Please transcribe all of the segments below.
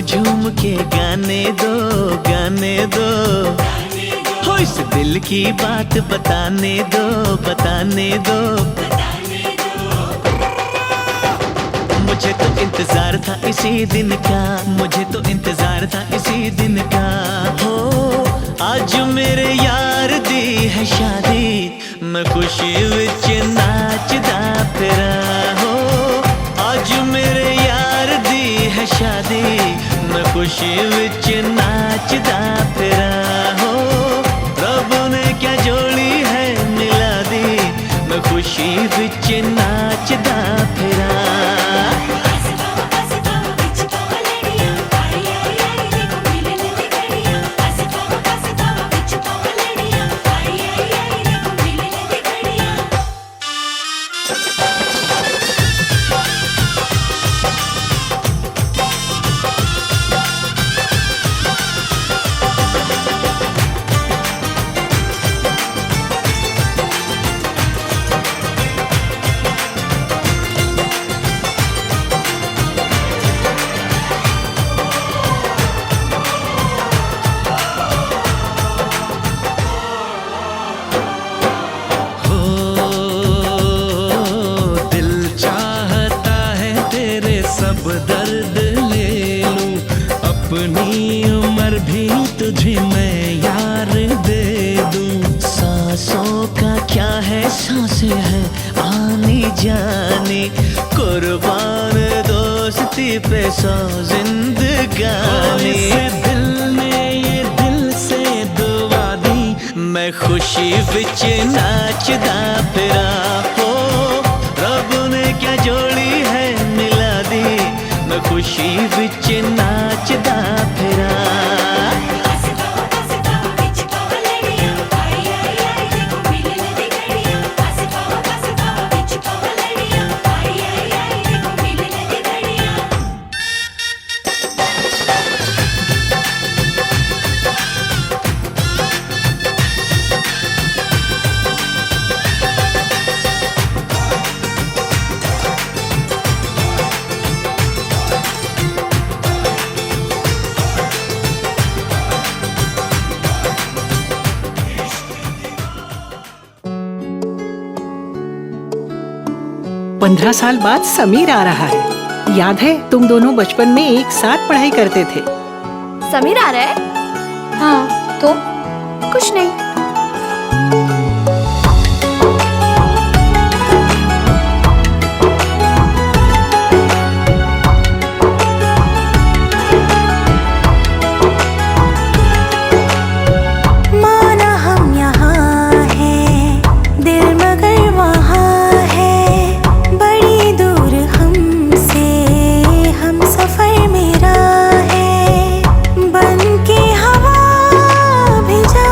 झूम के गाने दो हो इस दिल की बात बताने दो मुझे तो इंतजार था इसी दिन का, मुझे तो इंतजार था इसी दिन का। हो आज मेरे यार दी है शादी, मैं खुशी विच नाचदा फिरा। हो आज मेरे यार दी है शादी, मैं खुशी विच नाचदा फिरा। हो रब ने क्या जोड़ी है मिला दी, मैं खुशी विच नाचदा फिरा। दर्द ले लूं अपनी उम्र भी तुझे मैं यार दे दूं। सांसों का क्या है सांसें है आने जाने, कुर्बान दोस्ती पे सौ जिंदगानी। दिल ने ये दिल से दुआ दी, मैं खुशी विच नाचदा फिरा। हो रब ने क्या जोड़ी है मिला दी, मैं खुशी विच नाचदा फिरा। पंद्रह साल बाद समीर आ रहा है। याद है तुम दोनों बचपन में एक साथ पढ़ाई करते थे। समीर आ रहा है? हाँ तो कुछ नहीं। बन के हवा भी जा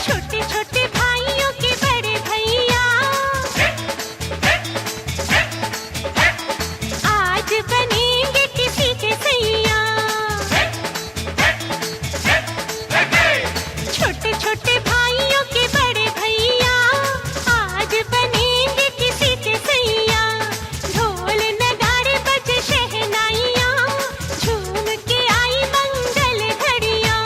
छोटे छोटे भाइयों के बड़े भैया आज बनेंगे किसी के सैया। छोटे छोटे भाइयों के बड़े भैया आज बनेंगे किसी के सैया। ढोल नगाड़े बजे शहनाइयाँ झूम के आई मंगल घड़ियाँ।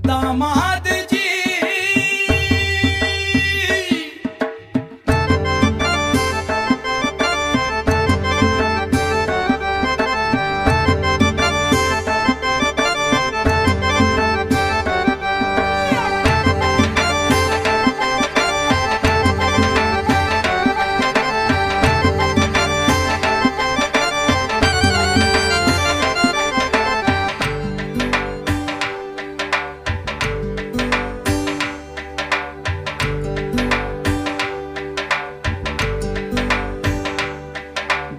दामाद जी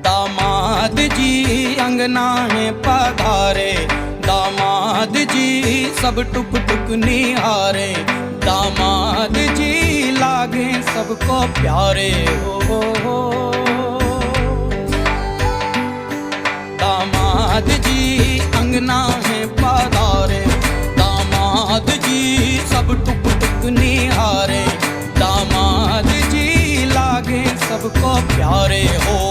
दामाद जी अंगना है पधारे, दामाद जी सब टुक टुक निहारे, दामाद जी लागे सबको प्यारे हो। दामाद जी अंगना है पधारे, दामाद जी सब टुक टुक निहारे, दामाद जी लागे सबको प्यारे हो।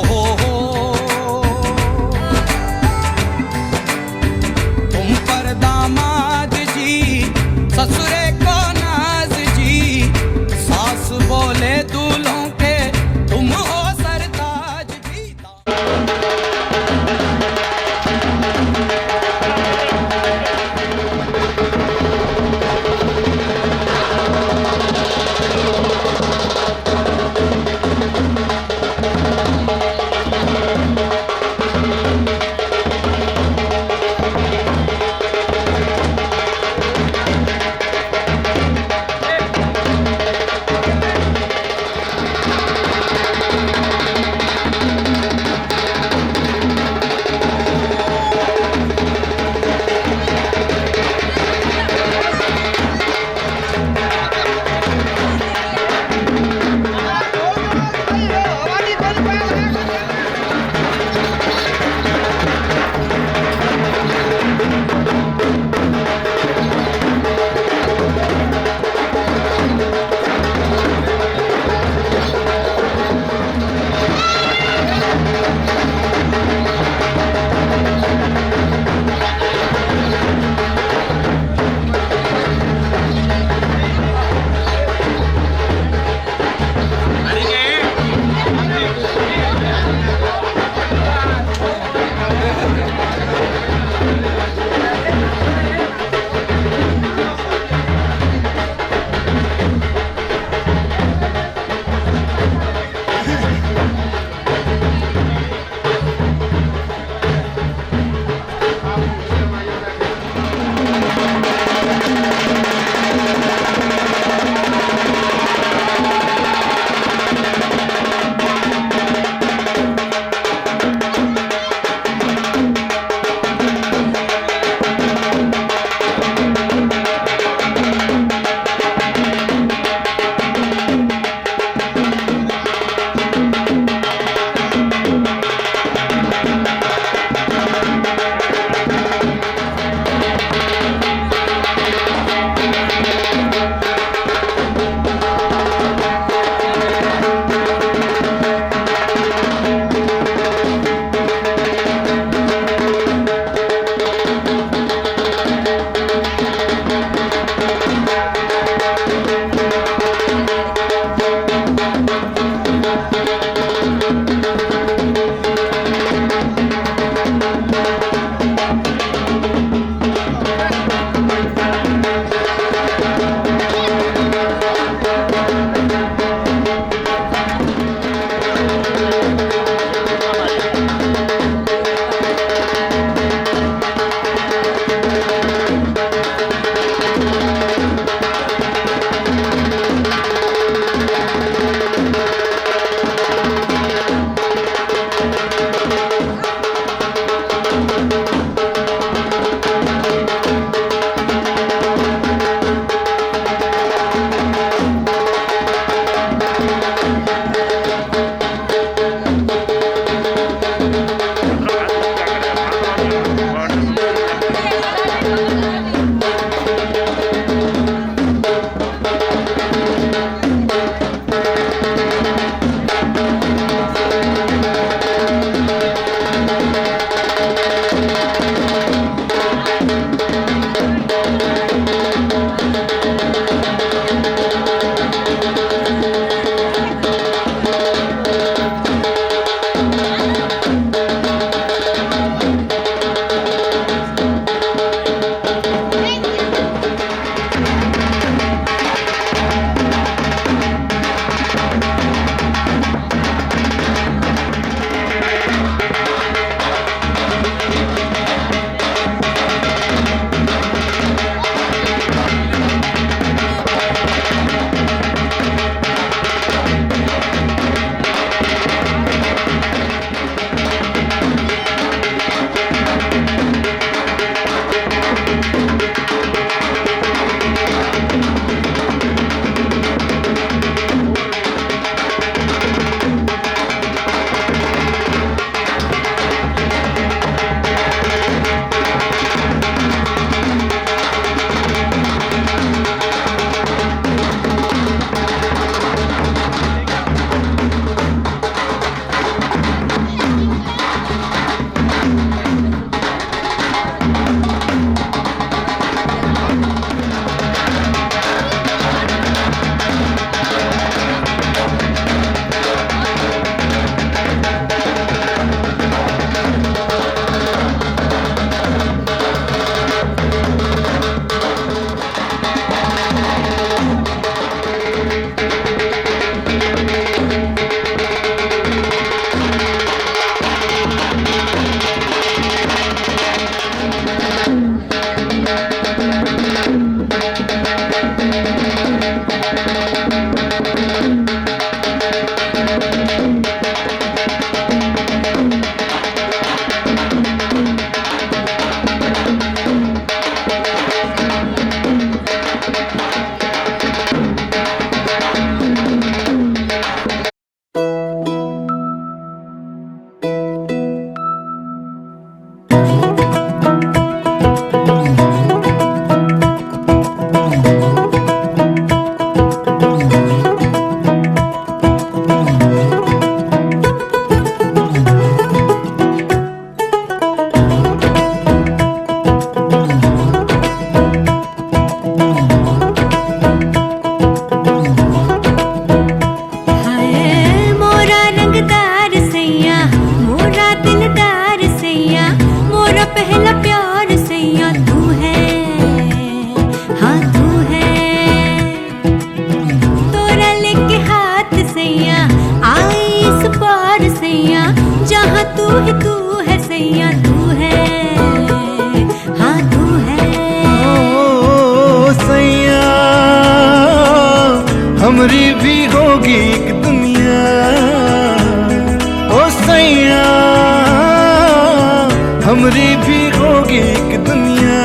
हमरी भी होगी एक दुनिया,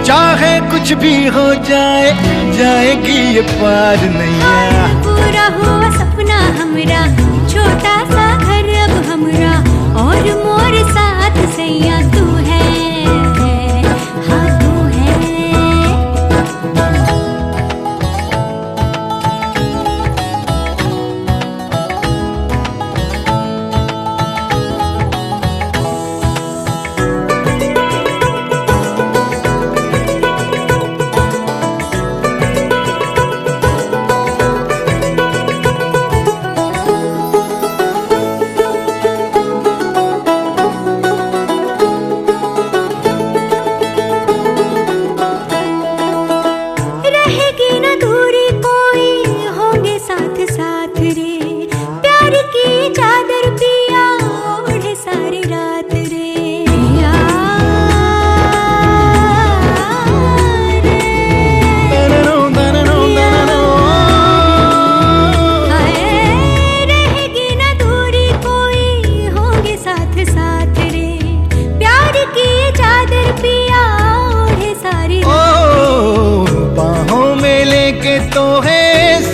चाहे कुछ भी हो जाए जाएगी ये पार नैया। पूरा हुआ सपना हमरा, छोटा सा घर अब हमरा, और मोर साथ सैया तू है, हाँ तू है।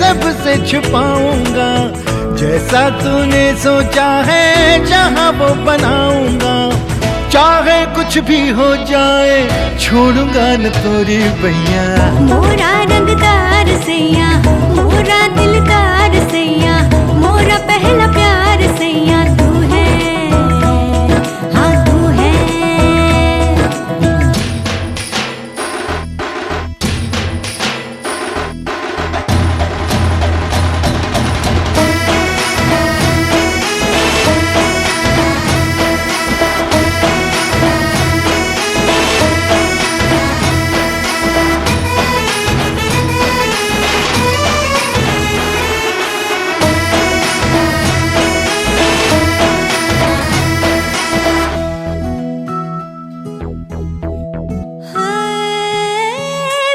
सबसे छुपाऊंगा, जैसा तूने सोचा है जहां वो बनाऊंगा। चाहे कुछ भी हो जाए छोड़ूंगा न तोरी भैया। मोरा रंगदार सैया, मोरा दिलदार सैया, मोरा पहला प्यार सैया तू है, हाँ तू है।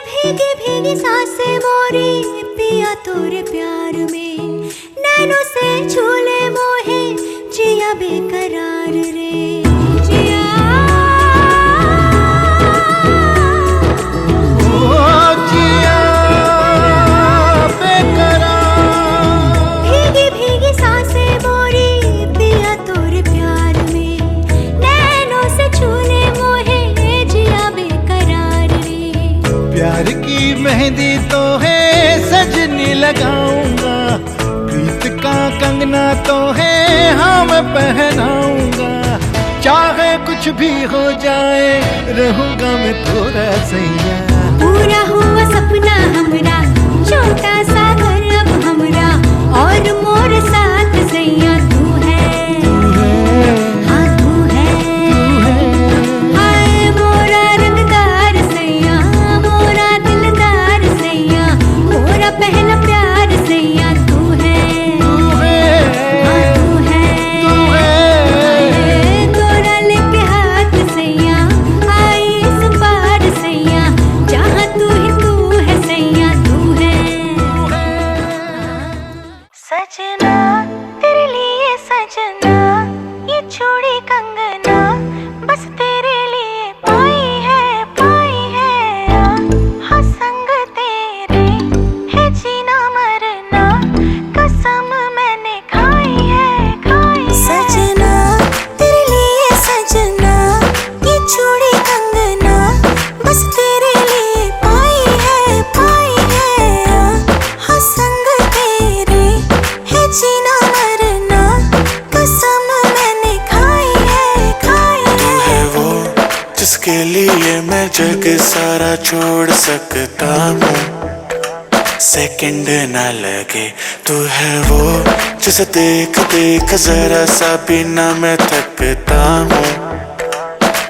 भीगी भीगी सांसें मोरी पिया तोरे प्यार में, नैनों से झूले मोहे जिया बेकरार रे जिया। ओ जिया बेकरार। भीगी भीगी सांसें मोरी पिया तोरे प्यार में, नैनों से झूले मोहे जिया बेकरार रे। प्यार की मेहंदी तो है सजनी लगाऊंगा, प्रीत का कंगना तो है हाँ मैं पहनाऊंगा। चाहे कुछ भी हो जाए रहूंगा मैं थोड़ा सैया। पूरा हुआ सपना हमरा, छोटा सा घर अब हमरा, और मोर साथ सैया तू है, हाँ तू है। हाय मोरा रंगदार सैया, मोरा दिलदार सैया, मोरा पहला प्यार सैया तू है, हाँ तू है। हाय तोरा लेके हाथ सैया, आई इस पार सैया, जहाँ तू ही तू है सैया तू है। सजना तेरे लिए सजना, ये चूड़ी कंगना बस तेरे लिए पाई है हाँ संग तेरे है जीना मरना, कसम मैंने खाई है। सजना तेरे लिए सजना, ये चूड़ी कंगना बस तेरे लिए पाई है हाँ संग तेरे है जीना मरना, कसम मैंने खाई है। वो जिसके लिए मैं जग सारा छोड़ सकता हूँ, सेकंड ना लगे तू है वो जिसे देख देख जरा सा भी ना मैं थकता हूँ,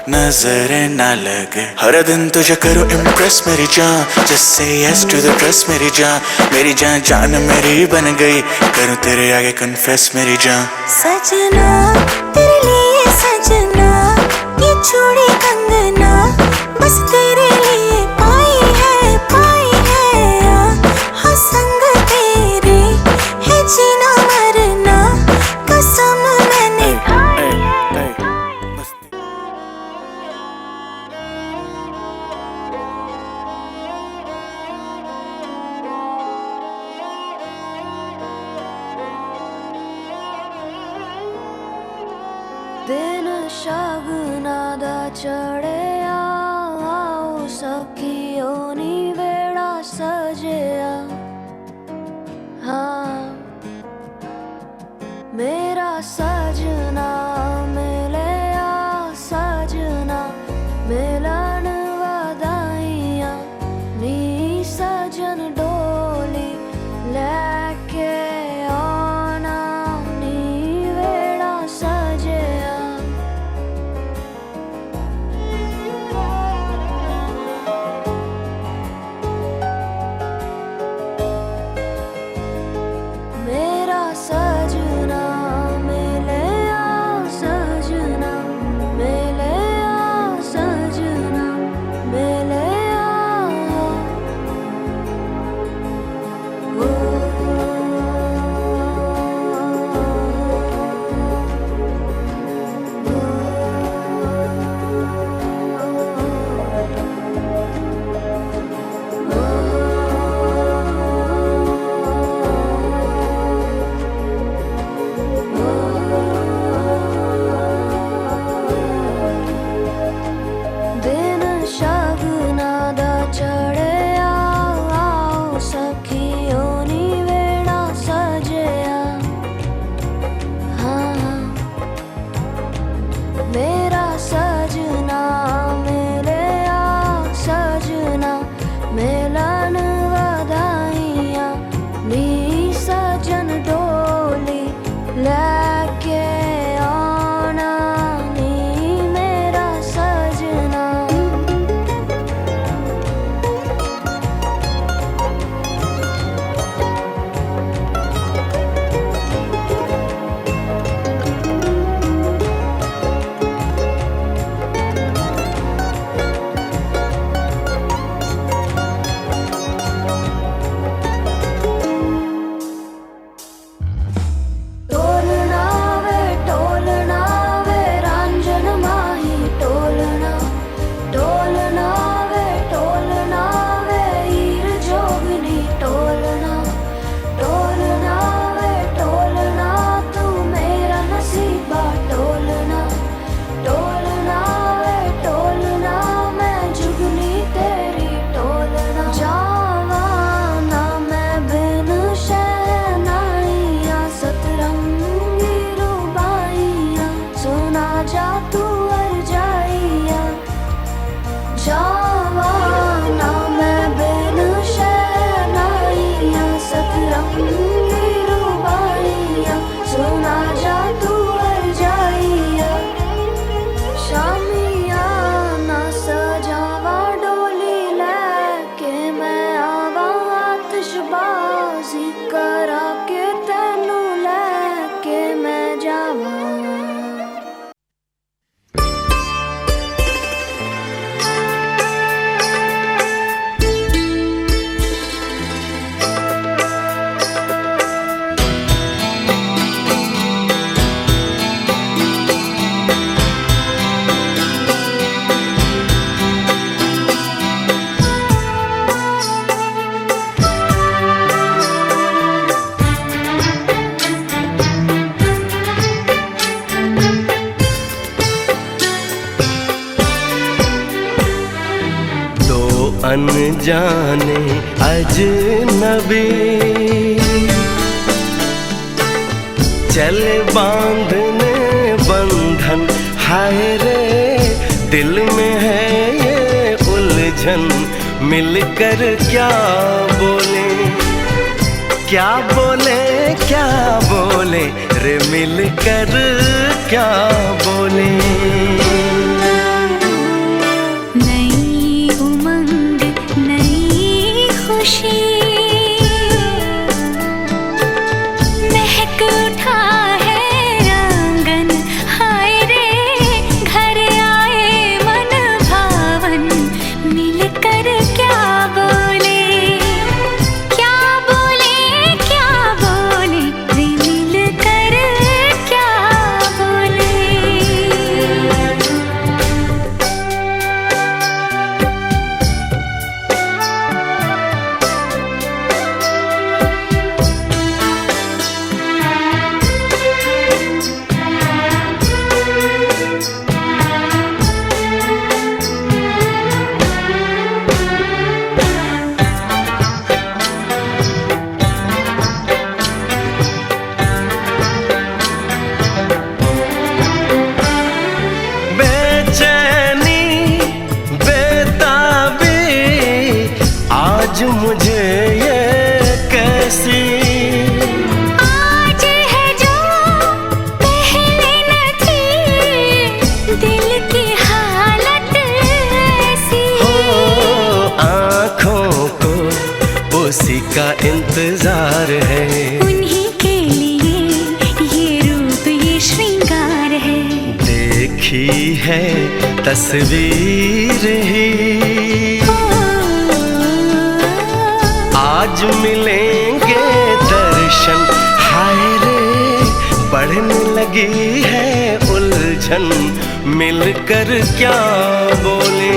नजरें ना लगे हर दिन तुझे करूँ इम्प्रेस मेरी जान, just say yes to the dress मेरी जान जान मेरी बन गई, करूँ तेरे आगे कन्फेस मेरी जान। सजना तेरे लिए सजना, ये चूड़ी कंगना बस तेरे लिए पाई है हाँ संग तेरे है जीना मरना, कसम मैंने खाई है। दिन शगुना दा चढ़िया आओ सखियो नी वेड़ा सजिया हाँ मेरा सजना मिलिया सजना मिलन वधाइया नी सजन डोली लेके आना नी वेड़ा सजिया मेरा सजना मिलिया सजना मिलिया सजना मिलिया दिन शगुना दा चढ़िया आओ सखियो नी वेड़ा सजिया हाँ मेरा सजना मिलिया सजना मिलन वधाइया नी सजन डोली लेके आना नी मेरा सजना टोलना वे रांझन माही टोलना टोलना वे हीर जोगनी टोलना टोलना तू मेरा नसीबा टोलना टोलना मैं जुगनी तेरी टोलना जावा ना मैं बिन शहनाइया सतरंगी रुबाइया सुना जा तू अर जाइया जावा ना मैं बिन शहनाइया सतरंगी रुबाइया सुना जा तू अर जाइया शामिया ना सजावा डोली लेके मैं आवा आतिशबाजी करा के तेनू लेके मैं जावा दो अनजाने अजनबी चले बांधने बंधन हाय रे दिल में है ये उलझन मिलकर क्या बोले क्या बोले क्या बोले रे मिलकर क्या बोले नई उमंग नई खुशी महक उठा है आंगन हाय रे घर आए मन भावन मिलकर क्या बोले क्या बोले रे मिलकर क्या बोले का इंतजार है। उन्हीं के लिए ये रूप ये श्रृंगार है। देखी है तस्वीर ही, आज मिलेंगे दर्शन। हाय रे बढ़ने लगी है उलझन, मिलकर क्या बोले,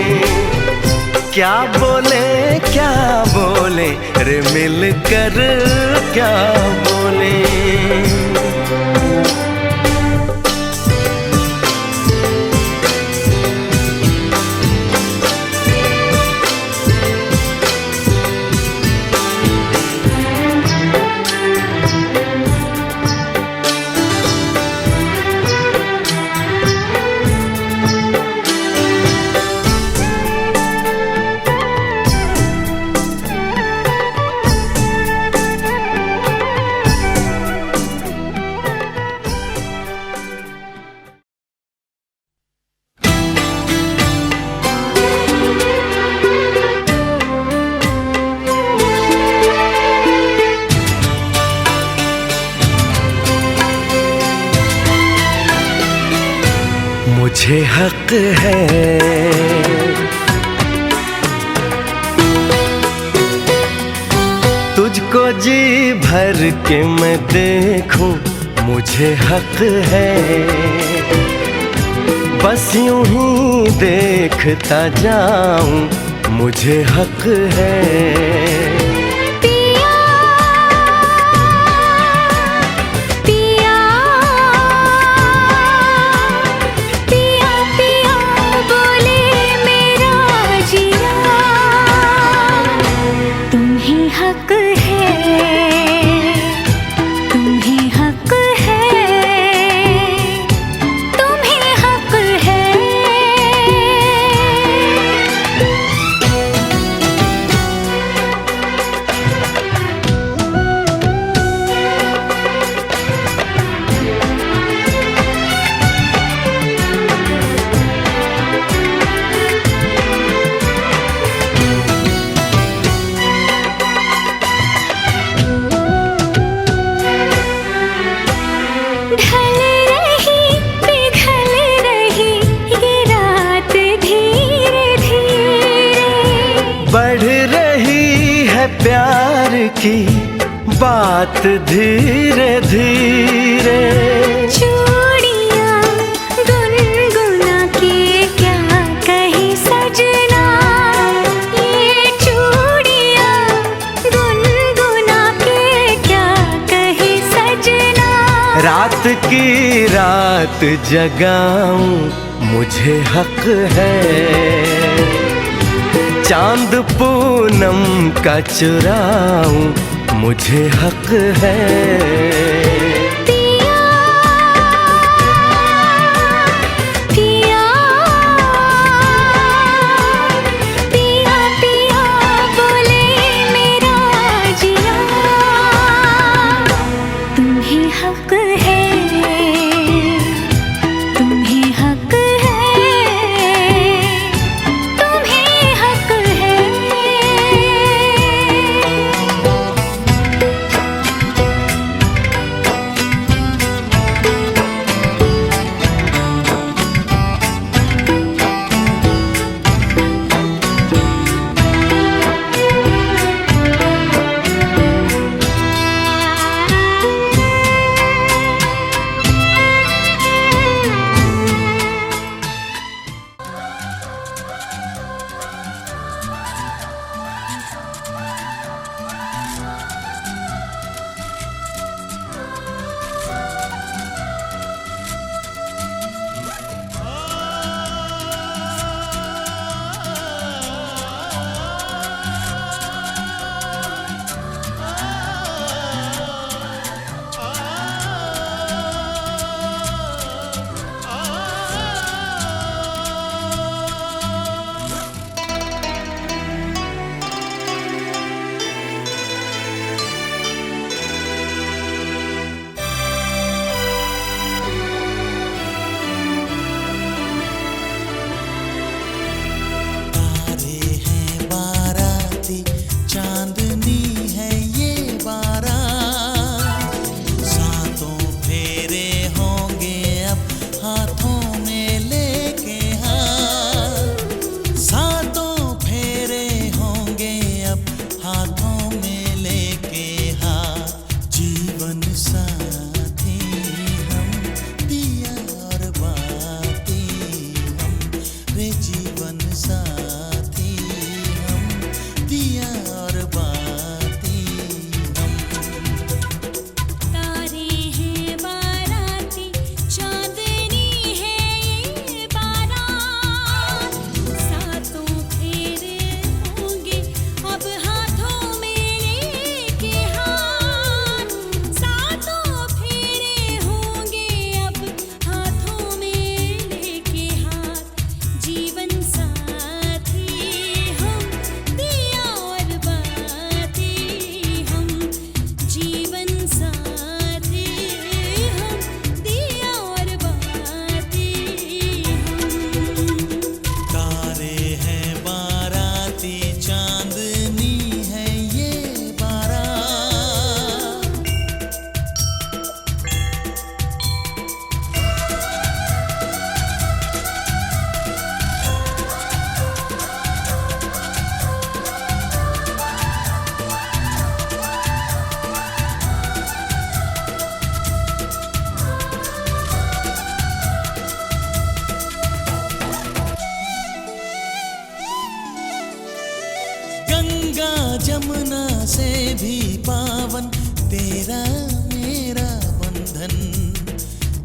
क्या बोले, क्या बोले रे मिलकर क्या बोले। मुझे हक है तुझको जी भर के मैं देखूं, मुझे हक है बस यूं ही देखता जाऊं, मुझे हक है। प्यार की बात धीरे धीरे, चूड़ियां गुनगुना के क्या कहे सजना, ये चूड़ियां गुनगुना के क्या कहे सजना। रात की रात जगाऊं, मुझे हक है चांद पूनम का चुराऊं, मुझे हक है। जमुना से भी पावन तेरा मेरा बंधन,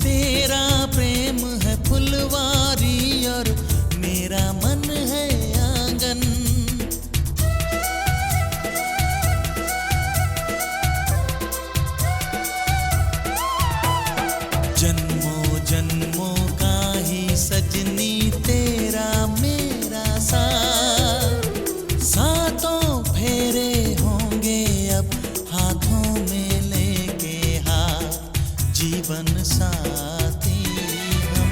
तेरा प्रेम है फुलवारी और मेरा मन है आंगन। जन्मों जन्मों का ही सजनी तेरा मेरा साथ, सातों फेरे होंगे अब हाथों में लेके हाथ, जीवन साथी हम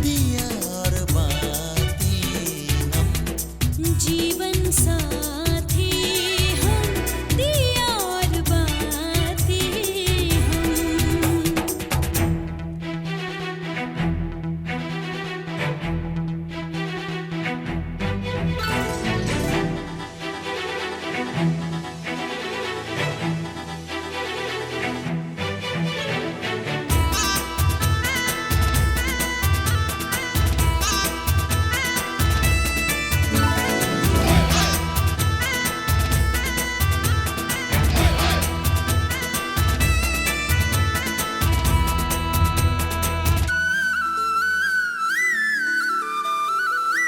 दिया और बाती हम, जीवन साथी हम दिया और बाती हम।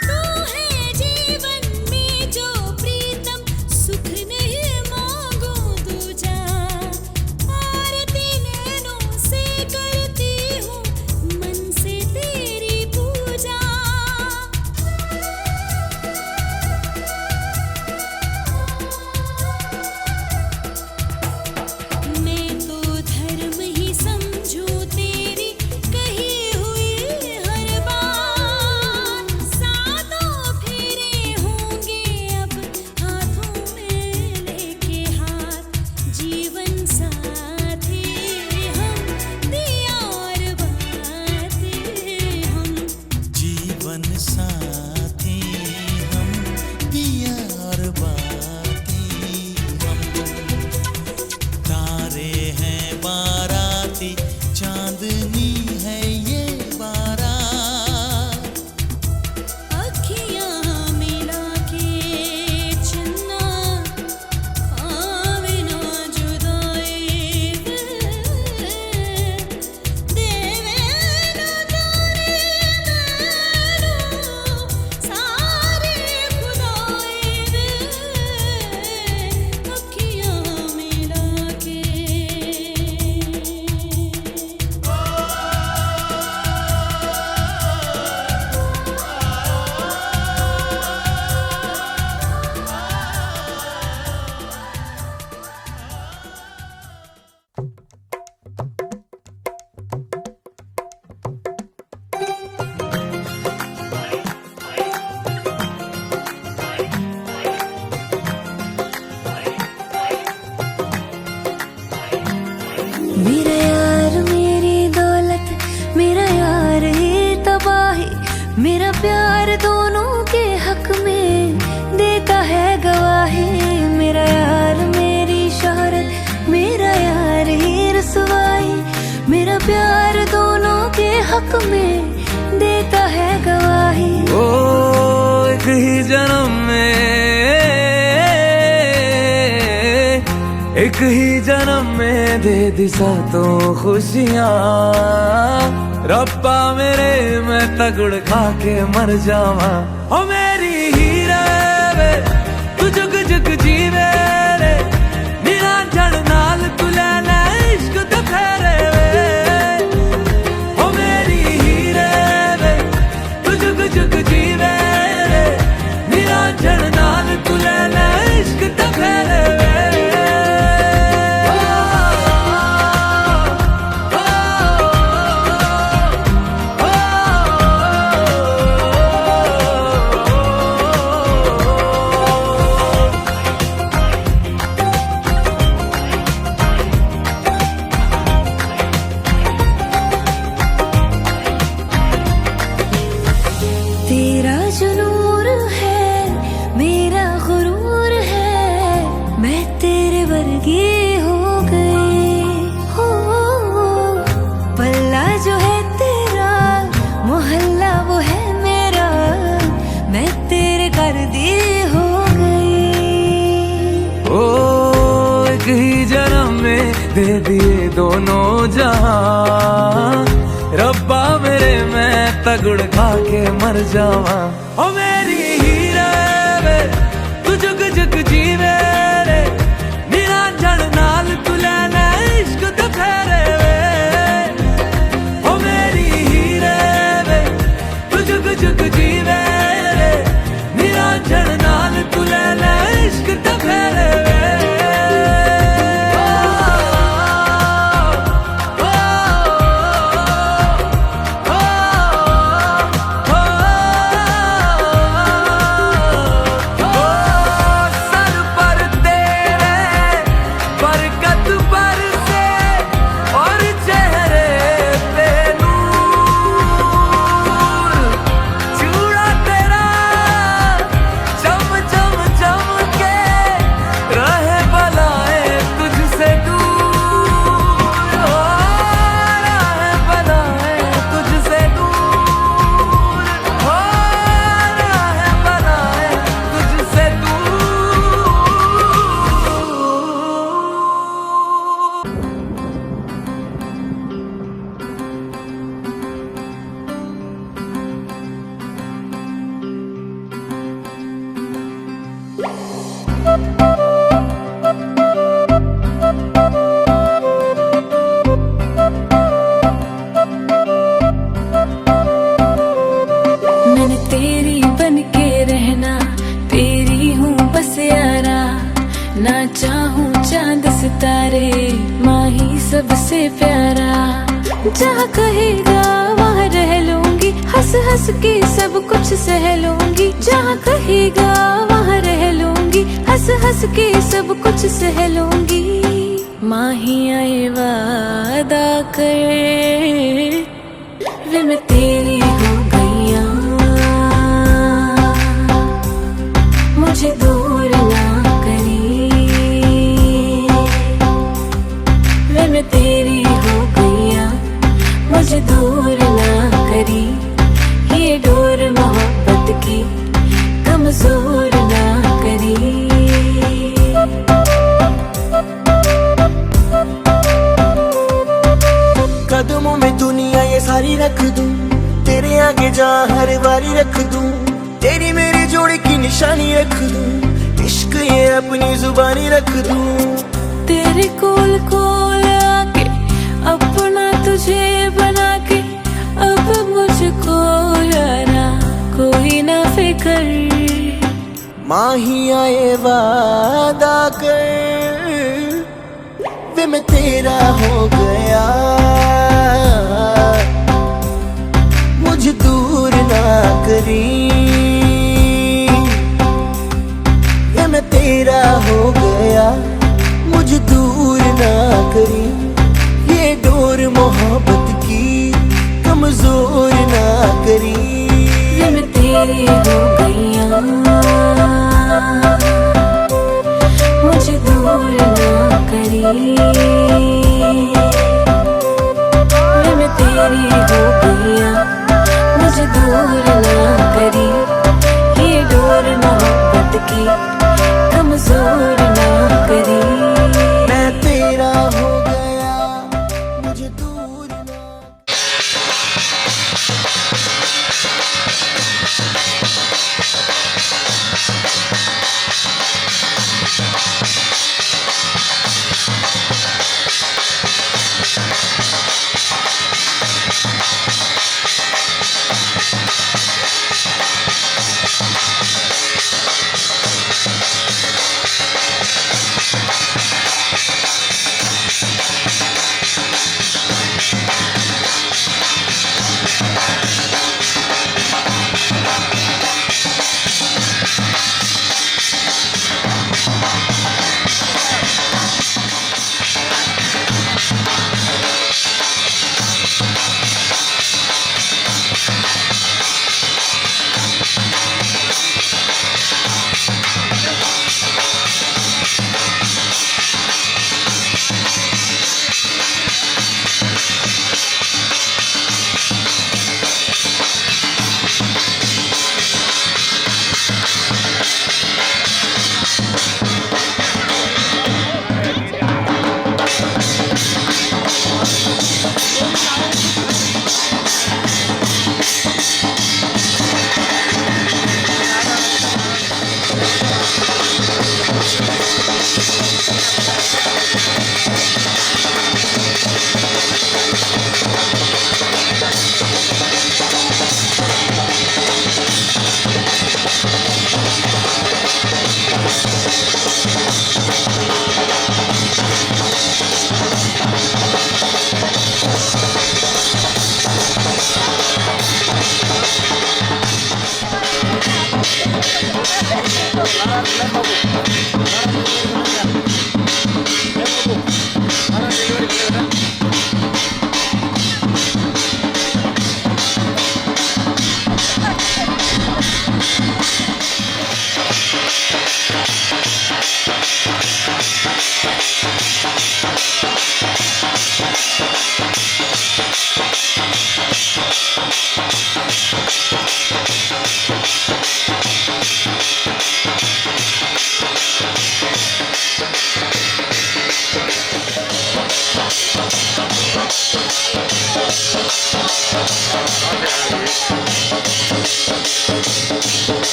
तू है जीवन में जो प्रीतम, सुख नहीं मांगू दूजा, आरती नैनों से करती हूँ मन से तेरी पूजा। मैं तो धर्म ही समझूं तेरी कही हुई हर बात, सातों फेरे होंगे अब हाथों में लेके हाथ, जीवन साथी हम दिया और बाती हम। जीवन साथी हम दिया और बाती हम, तारे हैं बाराती चांदनी है ये बारात, अखियाँ मिला के चन्ना आवे ना जुदाई, देवे ना तारे नैनों सारे खुदाई दे, अखियाँ मिला के। मेरा यार मेरी दौलत, मेरा यार ही तबाही, मेरा प्यार दोनों के हक में देता है गवाही। मेरा यार मेरी शोहरत, मेरा यार ही रसवाई, मेरा प्यार दोनों के हक में देता है गवाही। ओ एक ही जन्म में, एक ही जन्म में दे दी सातों खुशियाँ, रब्बा मेरे मैं तगड़ खा के मर जावा। ओ मेरी हीरे वे तू जुग जुग जीवे रे, निरंजन नाल तू लेना इश्क दे फेरे वे। ओ मेरी हीरे वे तू जुग जुग जीवे रे, निरंजन नाल तू लेना इश्क दे फेरे वे। दे दिए दोनों जहां, रब्बा मेरे मैं तगड़ खा के मर जावा। ओ मेरी हीरे वे तू जुग जुग जीवे रे, निरंजन नाल तू लेना इश्क दे फेरे वे। ओ मेरी हीरे वे तू जुग जुग जीवे रे, निरंजन नाल तू लेना इश्क दे फेरे वे। मैंने तेरी बन के रहना, तेरी हूँ बस यारा। ना चाहूँ चांद सितारे, माँ ही सबसे प्यारा। जहाँ कहेगा वहाँ रह लूंगी, हंस हंस के सब कुछ सह लूंगी। जहाँ कहेगा वहाँ रह लूंगी, हंस हंस के सब कुछ सह लूंगी। माँ ही आए वादा कर, वे मैं तेरी हो गईया। मुझे दूर ना करी, वे मैं तेरी हो गईया। मुझे दूर ना करी, ये डोर मोहब्बत की कमजोर ना करी। कदमों में दुनिया ये सारी रख दूं, तेरे आगे जा हर बारी रख दूं। तेरी मेरी जोड़ी की निशानी रख दूं, इश्क ये अपनी जुबानी रख दूं। तेरे कोल कोल आके अपना तुझे बना के, अब मुझको यारा कोई ना फिकर। माँ ही आए वादा कर, वे मैं तेरा हो गया। मुझे दूर ना करी, वे मैं तेरा हो गया। मुझे दूर ना करी, ये डोर मोहब्बत की कमजोर ना करी। वे मैं तेरी हो गईया, मुझे दूर ना करी। वे मैं तेरी हो गईया, मुझे दूर ना करी। ये डोर मोहब्बत की कमजोर ना करी। मैं तेरा हो गया, मुझे दूर ना।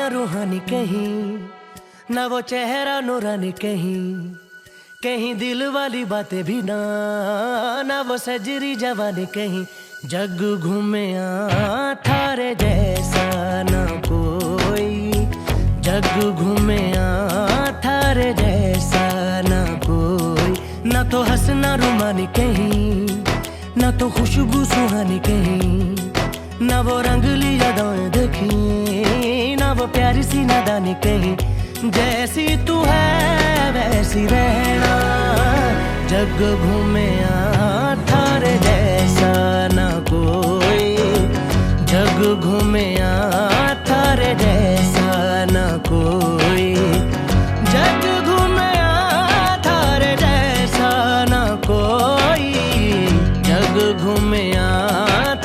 रूहानी कहीं, ना वो चेहरा नूरानी कहीं, कहीं दिल वाली बातें भी ना वो सजरी जवानी कहीं। जग घूमे थारे जैसा ना कोई, जग घूमे थारे जैसा ना कोई। ना तो हंसना रुमानी कहीं, ना तो खुशबू सुहानी कहीं, ना वो रंगली यादें देखी, ना वो प्यारी सी नादानी कहीं। जैसी तू है वैसी रहना, जग घूमे थारे जैसा ना कोई, जग घूमे थारे जैसा ना कोई, जग घूमे थारे जैसा ना कोई, जग घूमे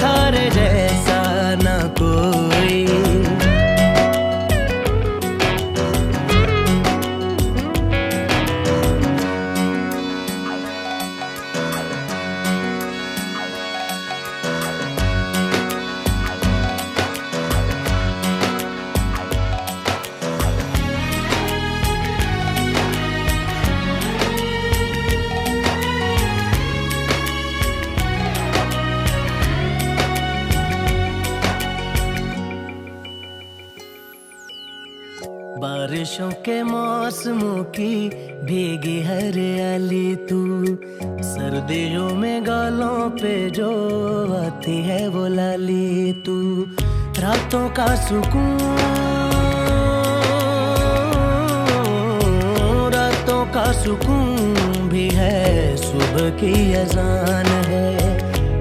थारे जैसा ना कोई। बारिशों के मौसमों की भीगी हरियाली तू, सर्दियों में गालों पे जो आती है वो लाली तू। रातों का सुकून, रातों का सुकून भी है, सुबह की अजान है।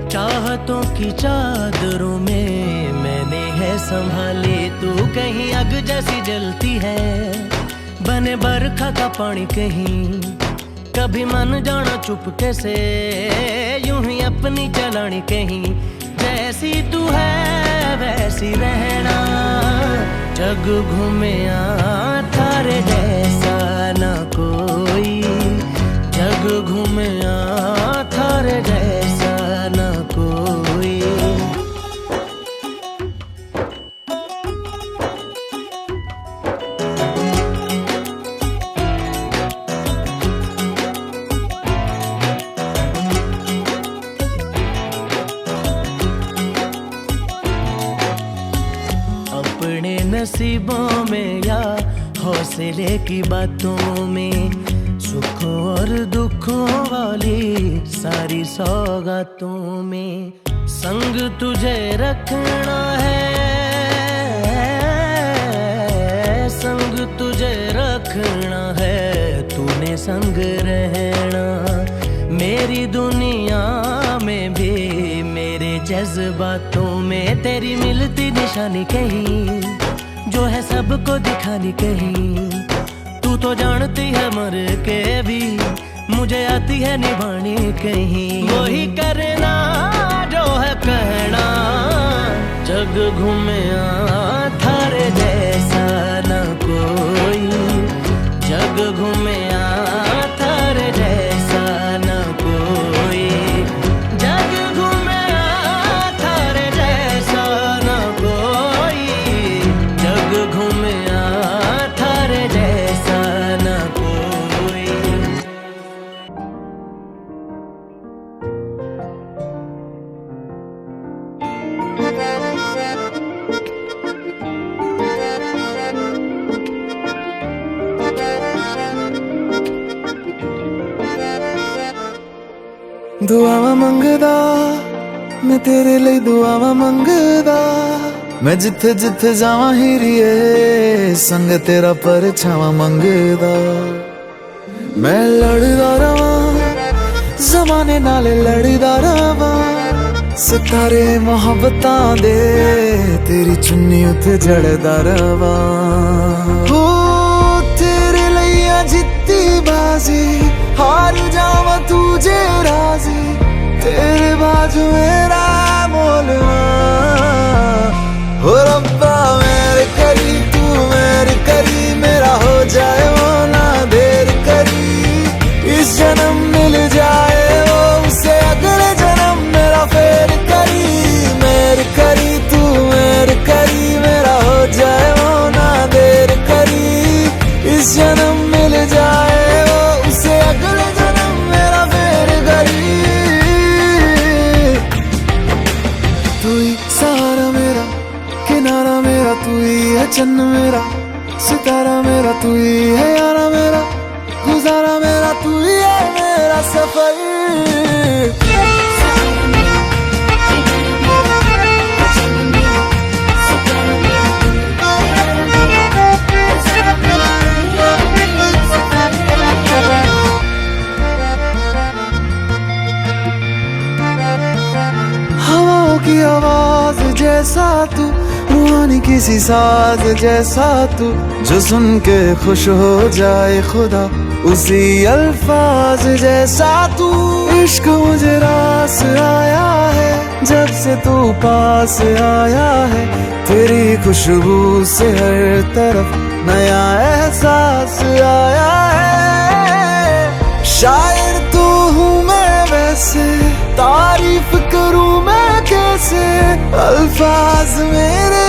चाहतों की चादरों में मैंने है संभाली तू, कहीं आग जैसी जलती है, बने बरखा का पानी कहीं। कभी मन जाना चुपके से, यूं ही अपनी चलानी कहीं। जैसी तू है वैसी रहना, जग घूमे थारे जैसा ना कोई, जग घूमे थारे जैसा ना कोई। अपने नसीबों में या हौसले की बातों में, सुखों और दुखों वाली सारी सौगातों में संग तुझे रखना है, संग तुझे रखना है, तूने संग रहना। मेरी दुनिया में भी मेरे जज्बातों में तेरी मिलती निशानी कहीं, जो है सबको दिखानी कहीं। तो जानती है मर के भी मुझे आती है निभानी कहीं। वही करना जो है कहना, जग घूमे थारे जैसा न कोई, जग घूमे थारे जैसा न कोई, जग घूमे थारे जैसा न कोई, जग घूमे थारे जैसा न कोई। दुआवा मंगदा मैं तेरे लिए दुआवा मंगदा, मैं जिथे जिथे जावां हीरिए संग तेरा परछावां मंगदा। मैं लड़दा रवां ज़माने नाल लड़दा रवां, सितारे मोहब्बतां दे तेरी चुन्नी उते जड़दा रवां। हो तेरे लिए जित्ती बाजी हार जावा तुझे राजी, तेरे बाजू मेरा मोलवा। हो रब्बा मेरे करी तू मेरे करी, मेरा हो जाए वो ना देर करी। इस जन्म मिल जाए वो उसे अगले जन्म मेरा फेर करी। मेरे करी तू मेरे करी, मेरा हो जाए वो ना देर करी। इस जन्म मिल जाए वो उसे अगले जन्म मेरा फेर करी। तू ही सहारा मेरा किनारा मेरा, तू ही है चन्न मेरा सितारा मेरा, तू ही है यारा मेरा गुजारा मेरा, तू ही है मेरा सफर। हवाओं की आवाज जैसा तू, रूहानी किसी साज जैसा तू, जो सुन के खुश हो जाए खुदा उसी अल्फाज जैसा तू। इश्क मुझे रास आया है जब से तू पास आया है, तेरी खुशबू से हर तरफ नया एहसास आया है। शायर तो हूँ मैं वैसे, तारीफ करूँ मैं कैसे, अल्फाज मेरे